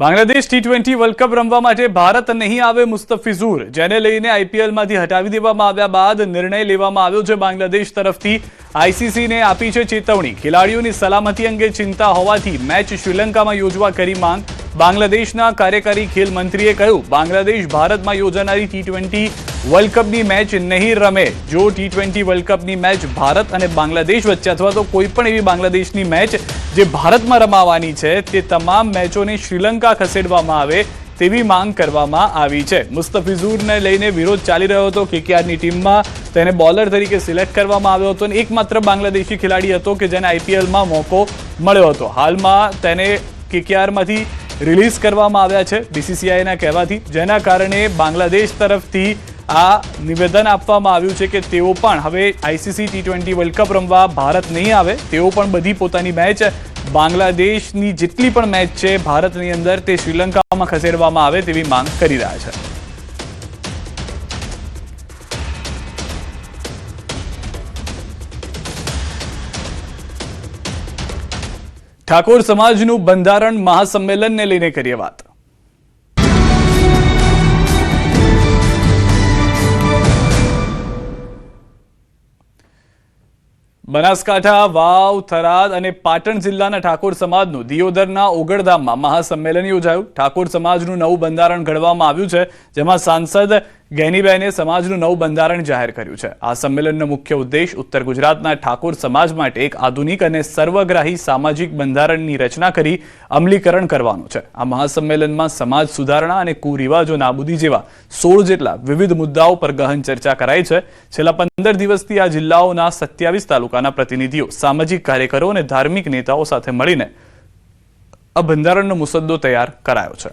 Bangladesh T20 world cup રમવા માટે ભારત નહીં આવે મુસ્તફિઝુર, જેને લઈને આઈપીએલમાંથી હટાવી દેવામાં આવ્યા બાદ નિર્ણય લેવામાં આવ્યો છે. બાંગ્લાદેશ તરફથી આઈસીસીને આપી છે ચેતવણી. ખેલાડીઓની સલામતી અંગે ચિંતા હોવાથી મેચ શ્રીલંકામાં યોજવા કરી માંગ. બાંગ્લાદેશના કાર્યકારી ખેલ મંત્રીએ કહ્યું, બાંગ્લાદેશ ભારતમાં યોજાનારી ટી20 વર્લ્ડ કપની મેચ નહીં રમે. જો ટી20 વર્લ્ડ કપની મેચ ભારત અને બાંગ્લાદેશ વચ્ચે અથવા તો કોઈ પણ એવી બાંગ્લાદેશની મેચ જે ભારતમાં રમાવાની છે તે તમામ મેચોને શ્રીલંકા ખસેડવામાં આવે તેવી માંગ કરવામાં આવી છે. મુસ્તફિઝુરને લઈને વિરોધ ચાલી રહ્યો હતો. કેકેઆરની ટીમમાં તેને બોલર તરીકે સિલેક્ટ કરવામાં આવ્યો હતો અને એકમાત્ર બાંગ્લાદેશી ખેલાડી હતો કે જેને આઈપીએલમાં મોકો મળ્યો હતો. હાલમાં તેને કેકેઆરમાંથી રિલીઝ કરવામાં આવ્યા છે બીસીસીઆઈના કહેવાથી, જેના કારણે બાંગ્લાદેશ તરફથી આ નિવેદન આપવામાં આવ્યું છે કે તેઓ પણ હવે આઈસીસી ટી20 વર્લ્ડ કપ રમવા ભારત નહીં આવે. તેઓ પણ બધી પોતાની મેચ બાંગ્લાદેશની જેટલી પણ મેચ છે ભારતની અંદર તે શ્રીલંકામાં ખસેડવામાં આવે તેવી માંગ કરી રહ્યા છે. ઠાકોર સમાજનું બંધારણ મહાસંમેલનને લઈને કરીએ વાત. બનાસકાંઠા, વાવ, થરાદ અને પાટણ જિલ્લાના ઠાકોર સમાજનું દિયોદરના ઓગળધામમાં મહાસંમેલન યોજાયું. ઠાકોર સમાજનું નવું બંધારણ ઘડવામાં આવ્યું છે, જેમાં સાંસદ ગેનીબેને સમાજનું નવું બંધારણ જાહેર કર્યું છે. આ સંમેલનનો મુખ્ય ઉદ્દેશ ઉત્તર ગુજરાતના ઠાકોર સમાજ માટે એક આધુનિક અને સર્વગ્રાહી સામાજિક બંધારણની રચના કરી અમલીકરણ કરવાનો છે. આ મહાસંમેલનમાં સમાજ સુધારણા અને કુરિવાજો નાબૂદી જેવા 16 જેટલા વિવિધ મુદ્દાઓ પર ગહન ચર્ચા કરાઈ છે. છેલ્લા 15 દિવસથી આ જિલ્લાઓના 27 તાલુકાના પ્રતિનિધિઓ, સામાજિક કાર્યકરો અને ધાર્મિક નેતાઓ સાથે મળીને આ બંધારણનો મુસદ્દો તૈયાર કરાયો છે.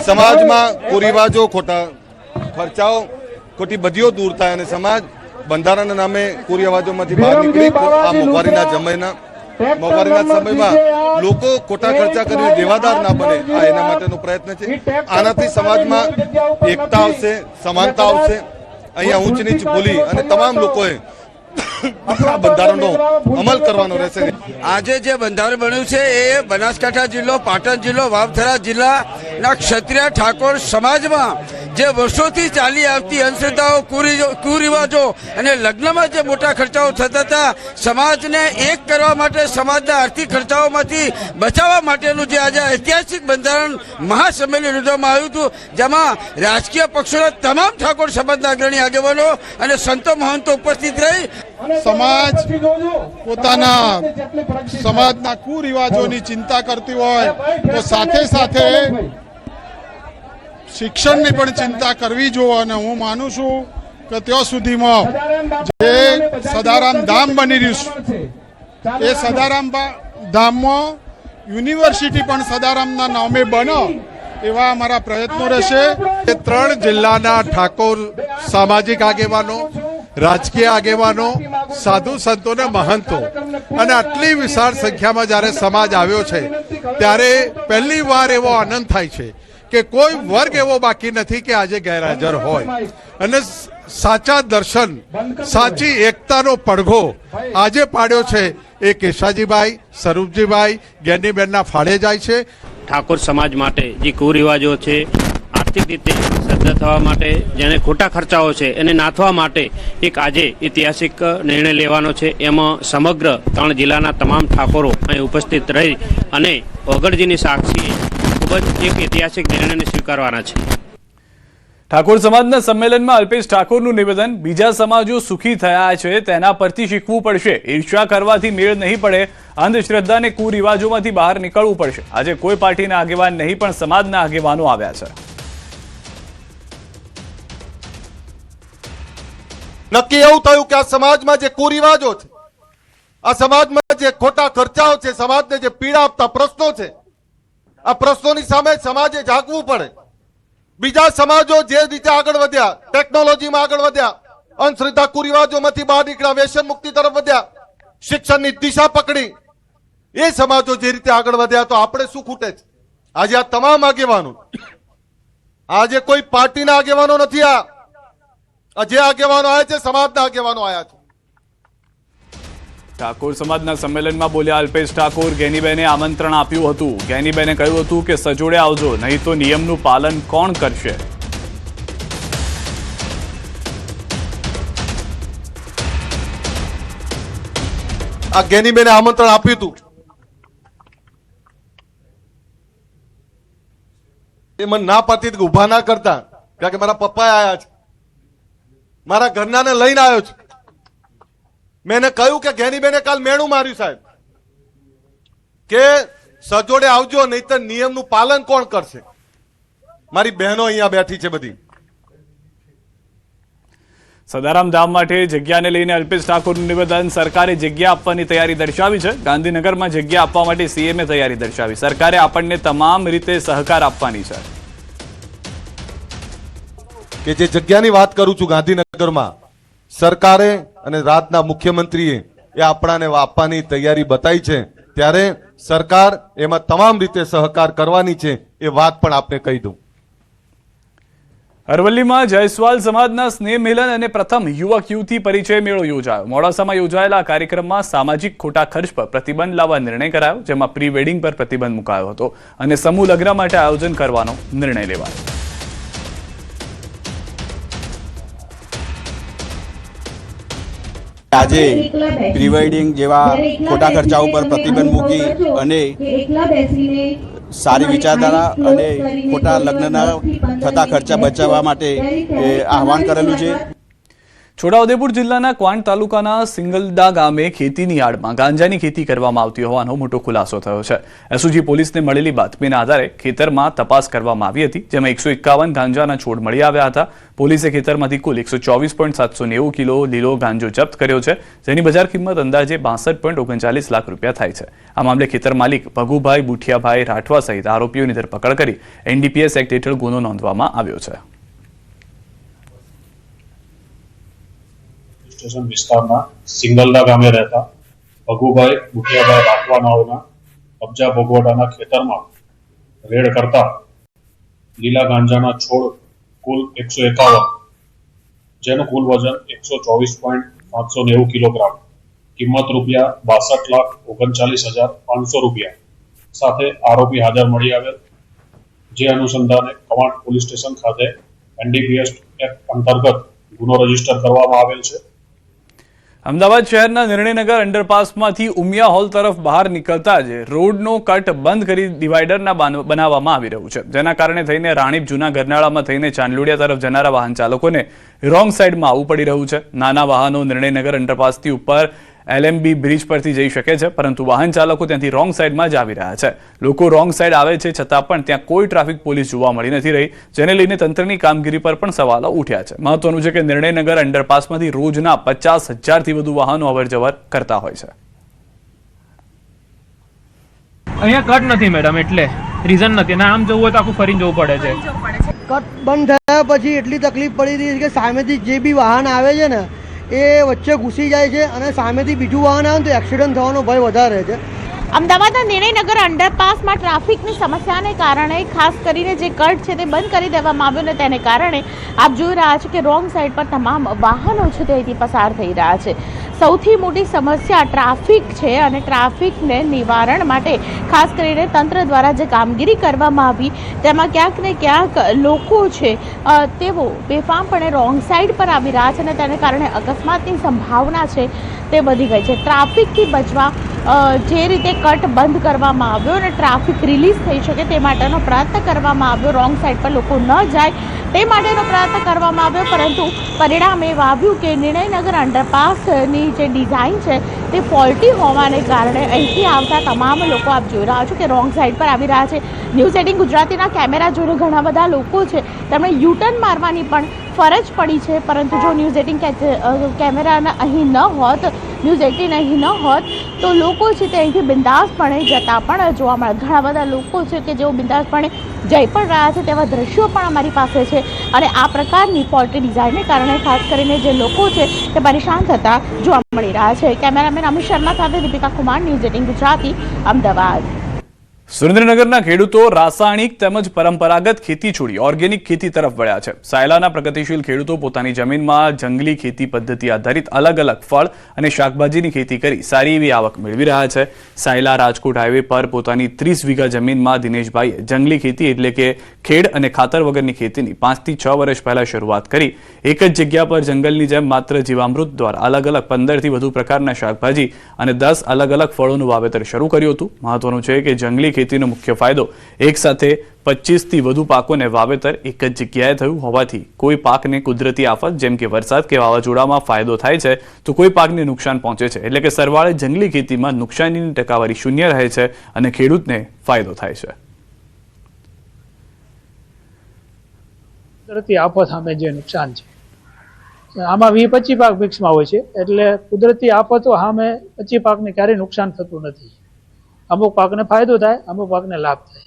સમાજમાં કુરિવાજો, ખોટા ખર્ચાઓ, ખોટી બદીઓ દૂર થાય અને સમાજ બંધારણના નામે કુરિવાજોમાંથી બહાર નીકળી આ મોંઘવારીના સમયમાં લોકો ખોટા ખર્ચા કરીને દેવાદાર ના બને, આ એના માટેનો પ્રયત્ન છે. આનાથી સમાજમાં એકતા આવશે, સમાનતા આવશે. અહીંયા ઊંચ નીચ ભૂલી અને તમામ લોકોએ આ બંધારણનો અમલ કરવાનો રહેશે. આજે જે બંધારણ બન્યું છે એ બનાસકાંઠા જિલ્લો, પાટણ જિલ્લો, વાવથરા જિલ્લાના ક્ષત્રિય ઠાકોર સમાજમાં જે વર્ષોથી ચાલી આવતી અંધશ્રદ્ધાઓ, કુરિવાજો અને લગ્નમાં જે મોટા ખર્ચાઓ થતા હતા, સમાજને એક કરવા માટે, સમાજના આર્થિક ખર્ચાઓમાંથી બચાવવા માટેનું જે આજે ઐતિહાસિક બંધારણ મહાસંમેલન યોજવામાં આવ્યું હતું, જેમાં રાજકીય પક્ષોના તમામ ઠાકોર સમાજના અગ્રણી આગેવાનો અને સંતો મહંતો ઉપસ્થિત રહી સમાજ પોતાના સમાજના કુરિવાજોની ચિંતા કરતી હોય તો સાથે સાથે શિક્ષણની પણ ચિંતા કરવી જોઈએ. અને હું માનું છું કે ત્યાં સુધીમાં જે સદારામ ધામ બની રહ્યું છે એ સદારામ ધામમાં યુનિવર્સિટી પણ સદારામના નામે બનો એવા અમારા પ્રયત્નો રહેશે. એ 3 જિલ્લાના ઠાકોર સામાજિક આગેવાનો, રાજકીય આગેવાનો, સાધુ સંતો ને મહંતો અને આટલી વિશાળ સંખ્યામાં જ્યારે સમાજ આવ્યો છે ત્યારે પહેલી વાર એવો આનંદ થાય છે કે કોઈ વર્ગ એવો બાકી નથી કે આજે ગેરહાજર હોય. અને સાચા દર્શન, સાચી એકતાનો પડઘો આજે પાડ્યો છે એ કેશાજીભાઈ, સ્વરૂપજીભાઈ, ગેનીબેનના ફાળે જાય છે. ઠાકોર સમાજ માટે જે કુરિવાજો છે, આર્થિક રીતે સદ્ધર થવા માટે જેને ખોટા ખર્ચાઓ છે એને નાથવા માટે એક આજે ઐતિહાસિક નિર્ણય લેવાનો છે. એમાં સમગ્ર 3 જિલ્લાના તમામ ઠાકોરો અહીં ઉપસ્થિત રહી અને ઓગળજીની સાક્ષીએ ખૂબ જ એક ઐતિહાસિક નિર્ણયને સ્વીકારવાના છે. ઠાકોર સમાજના સંમેલનમાં અલ્પેશ ઠાકોરનું નિવેદન, બીજા સમાજો સુખી થયા છે તેના પરથી શીખવું પડશે. ઈર્ષ્યા કરવાથી મેળ નહીં પડે. અંધશ્રદ્ધા અને કુરિવાજોમાંથી બહાર નીકળવું પડશે. આજે કોઈ પાર્ટીના આગેવાન નહીં પણ સમાજના આગેવાનો આવ્યા છે. નક્કી એવું થયું કે આ સમાજમાં જે કુરિવાજો છે, આ સમાજમાં જે ખોટા ખર્ચાઓ છે, સમાજને જે પીડા આપતા પ્રશ્નો છે, આ પ્રશ્નોની સામે સમાજે જાગવું પડે. બીજા સમાજો જે રીતે આગળ વધ્યા, ટેકનોલોજીમાં આગળ વધ્યા, અંધશ્રદ્ધા કુરિવાજોમાંથી બહાર નીકળ્યા, વ્યસન મુક્તિ તરફ વધ્યા, શિક્ષણની દિશા પકડી, એ સમાજો જે રીતે આગળ વધ્યા તો આપણે શું ખૂટે છે? આજે આ તમામ આગેવાનો, આજે કોઈ પાર્ટીના આગેવાનો નથી, આ જે આગેવાનો આવ્યા છે સમાજના આગેવાનો આવ્યા છે. ઠાકોર સમાજના સંમેલનમાં બોલ્યા અલ્પેશ ઠાકોર. ગેનીબેને આમંત્રણ આપ્યું હતું. ગેનીબેને કહ્યું હતું કે સજોડે આવજો, નહીં તો નિયમનું પાલન કોણ કરશે. આ ગેનીબેને આમંત્રણ આપ્યું હતું, એ મને ના પાડતી હતી કે ઉભા ના કરતા, કારણ કે મારા પપ્પા આયા છે, મારા ઘરનાને લઈને આવ્યો છું. મેં એને કહ્યું કે ગેનીબેને કાલ મેણું માર્યું સાહેબ, કે સજોડે આવજો, નહીતર નિયમનું પાલન કોણ કરશે. મારી બહેનો અહીંયા બેઠી છે બધી. સદારામ ધામ માટે જગ્યાને લઈને અલ્પેશ ઠાકોરનું નિવેદન. સરકારે જગ્યા આપવાની તૈયારી દર્શાવી છે. ગાંધીનગરમાં જગ્યા આપવા માટે સીએમએ તૈયારી દર્શાવી. સરકારે આપણને તમામ રીતે સહકાર આપવાની છે. કે જે જગ્યાની વાત કરું છું ગાંધીનગરમાં, સરકારે અને રાજ્યના મુખ્યમંત્રીએ એ આપણાને આપવાની તૈયારી બતાવી છે, ત્યારે સરકાર એમાં તમામ રીતે સહકાર કરવાની છે, એ વાત પણ આપને કહી દઉં. અરવલ્લીમાં જયસ્વાલ સમાજના સ્નેહ મિલન અને પ્રથમ યુવક યુવતી પરિચય મેળો યોજાયો. મોડાસામાં યોજાયેલા આ કાર્યક્રમમાં સામાજિક ખોટા ખર્ચ પર પ્રતિબંધ લાવવા નિર્ણય કરાયો, જેમાં પ્રી વેડિંગ પર પ્રતિબંધ મુકાયો હતો અને સમૂહ લગ્ન માટે આયોજન કરવાનો નિર્ણય લેવાયો. આજે પ્રી વેડિંગ જેવા ખોટા ખર્ચાઓ પર પ્રતિબંધ મૂકી અને સારી વિચારધારા અને ખોટા લગ્નના થતા ખર્ચા બચાવવા માટે આહવાન કરેલું છે. છોટાઉદેપુર જિલ્લાના ક્વાંટ તાલુકાના સિંગલદા ગામે ખેતીની આડમાં ગાંજાની ખેતી કરવામાં આવતી હોવાનો મોટો ખુલાસો થયો છે. એસઓજી પોલીસને મળેલી બાતમીના આધારે ખેતરમાં તપાસ કરવામાં આવી હતી, જેમાં 151 ગાંજાના છોડ મળી આવ્યા હતા. પોલીસે ખેતરમાંથી કુલ 124.790 કિલો લીલો ગાંજો જપ્ત કર્યો છે, જેની બજાર કિંમત અંદાજે 62.39 લાખ રૂપિયા થાય છે. આ મામલે ખેતર માલિક ભગુભાઈ બુઠિયાભાઈ રાઠવા સહિત આરોપીઓની ધરપકડ કરી એનડીપીએસ એક્ટ હેઠળ ગુનો નોંધવામાં આવ્યો છે. સ્ટેશન વિસ્તારના સિંગલદા ગામે રહેતા ભગુભાઈ બુઠિયાભાઈ રાઠવાનાઓના કબજા ભોગવટાના ખેતરમાં રેડ કરતા લીલા ગાંજાના છોડ કુલ 151, જેનું કુલ વજન 124.790 કિલોગ્રામ, કિંમત રૂપિયા 62,39,500 રૂપિયા સાથે આરોપી હાજર મળી આવેલ, જે અનુસંધાને કવાંટ પોલીસ સ્ટેશન ખાતે એનડીપીએસ એક્ટ અંતર્ગત ગુનો રજીસ્ટર કરવામાં આવેલ છે. અમદાવાદ શહેરના નિર્ણયનગર અંડરપાસમાંથી ઉમિયા હોલ તરફ બહાર નીકળતા જ રોડનો કટ બંધ કરી ડિવાઈડરના બનાવવામાં આવી રહ્યું છે, જેના કારણે થઈને રાણીપ જૂના ગરનાળામાં થઈને ચાંદલોડિયા તરફ જનારા વાહન ચાલકોને રોંગ સાઈડમાં આવવું પડી રહ્યું છે. નાના વાહનો નિર્ણયનગર અંડરપાસથી ઉપર એલએમબી બ્રિજ પરથી જઈ શકે છે, પરંતુ વાહન ચાલકો ત્યાંથી રોંગ સાઈડમાં જ આવી રહ્યા છે. લોકો રોંગ સાઈડ આવે છે, છતાં પણ ત્યાં કોઈ ટ્રાફિક પોલીસ જોવા મળી નથી રહી, જેને લઈને તંત્રની કામગીરી પર પણ સવાલો ઉઠ્યા છે. મહત્વનું છે કે નિર્ણયનગર અંડરપાસમાંથી રોજના 50,000થી વધુ વાહનો અવરજવર કરતા હોય છે. અહીંયા કટ નથી મેડમ, એટલે રીઝન નથી, અને આમ જવું હોય તો આખું ફરીને જવું પડે છે. કટ બંધ થયા પછી એટલી તકલીફ પડી રહી છે કે સામેથી જે બી વાહન આવે છે ને એ વચ્ચે ઘૂસી જાય છે, અને સામેથી બીજું વાહન આવે તો એક્સિડન્ટ થવાનો ભય વધારે છે. અમદાવાદના નિર્ણયનગર અંડરપાસમાં ટ્રાફિકની સમસ્યાને કારણે ખાસ કરીને જે કટ છે તે બંધ કરી દેવામાં આવ્યો ને તેને કારણે આપ જોઈ રહ્યા છો કે રોંગ સાઈડ પર તમામ વાહનો છે તે અહીંથી પસાર થઈ રહ્યા છે. સૌથી મોટી સમસ્યા ટ્રાફિક છે, અને ટ્રાફિકને નિવારણ માટે ખાસ કરીને તંત્ર દ્વારા જે કામગીરી કરવામાં આવી તેમાં ક્યાંક ને ક્યાંક લોકો છે તેઓ બેફામપણે રોંગ સાઈડ પર આવી રહ્યા છે, અને તેને કારણે અકસ્માતની સંભાવના છે તે વધી ગઈ છે. ટ્રાફિકથી બચવા જે રીતે કટ બંધ કરવામાં આવ્યો અને ટ્રાફિક રિલીઝ થઈ શકે તે માટેનો પ્રયત્ન કરવામાં આવ્યો, રોંગ સાઈડ પર લોકો ન જાય તે માટેનો પ્રયત્ન કરવામાં આવ્યો, પરંતુ પરિણામ એવું આવ્યું કે નિર્ણયનગર અંડરપાસની જે ડિઝાઇન છે તે ફોલ્ટી હોવાને કારણે અહીંથી આવતા તમામ લોકો આપ જોઈ રહ્યા છો કે રોંગ સાઈડ પર આવી રહ્યા છે. ન્યૂઝ 18 ગુજરાતીના કેમેરા જોઈને ઘણા બધા લોકો છે તેમણે યુટર્ન મારવાની પણ ફરજ પડી છે, પરંતુ જો ન્યૂઝ 18 કેમેરાના અહીં ન હોત, ન્યૂઝ 18 અહીં ન હોત તો લોકો છે તે અહીંથી બિંદાસપણે જતા પણ જોવા મળે. ઘણા બધા લોકો છે કે જેઓ બિંદાસપણે જઈ પણ રહ્યા છે તેવા દ્રશ્યો પણ અમારી પાસે છે, અને આ પ્રકારની ફોલ્ટી ડિઝાઇનને કારણે ખાસ કરીને જે લોકો છે તે પરેશાન થતા જોવા મળી રહ્યા છે. કેમેરામેન અમિત શર્મા સાથે દીપિકા કુમાર, ન્યૂઝ 18 ગુજરાતી, અમદાવાદ. સુરેન્દ્રનગરના ખેડૂતો રાસાયણિક તેમજ પરંપરાગત ખેતી છોડી ઓર્ગેનિક ખેતી તરફ વળ્યા છે. સાયલાના પ્રગતિશીલ ખેડૂતો પોતાની જમીનમાં જંગલી ખેતી પદ્ધતિ આધારિત અલગ અલગ ફળ અને શાકભાજીની ખેતી કરી સારી એવી આવક મેળવી રહ્યા છે. સાયલા રાજકોટ હાઈવે પર પોતાની 30 વીઘા જમીનમાં દિનેશભાઈએ જંગલી ખેતી એટલે કે ખેડ અને ખાતર વગરની ખેતીની 5 થી 6 વર્ષ પહેલા શરૂઆત કરી. એક જ જગ્યા પર જંગલની જેમ માત્ર જીવામૃત દ્વારા અલગ અલગ 15 થી વધુ પ્રકારના શાકભાજી અને 10 અલગ અલગ ફળોનું વાવેતર શરૂ કર્યું હતું. મહત્વનું છે કે જંગલી ખેતીનો મુખ્ય ફાયદો એક સાથે 25 થી વધુ પાકોને વાવેતર એક જ જગ્યાએ થયું હોવાથી કોઈ પાકને કુદરતી આફત જેમ કે વરસાદ કે વાવાઝોડામાં ફાયદો થાય છે તો કોઈ પાકને નુકસાન પહોંચે છે. એટલે કે સરવાળે જંગલી ખેતીમાં નુકસાનીની ટકાવારી શૂન્ય રહે છે અને ખેડૂતને ફાયદો થાય છે. કુદરતી આફત સામે જે નુકસાન છે આમાં 20-25 પાક મિક્સમાં હોય છે, એટલે કુદરતી આફતો સામે 25 પાકને ક્યારેય નુકસાન થતું નથી. અમુક પાકને ફાયદો થાય, અમુક પાકને લાભ થાય.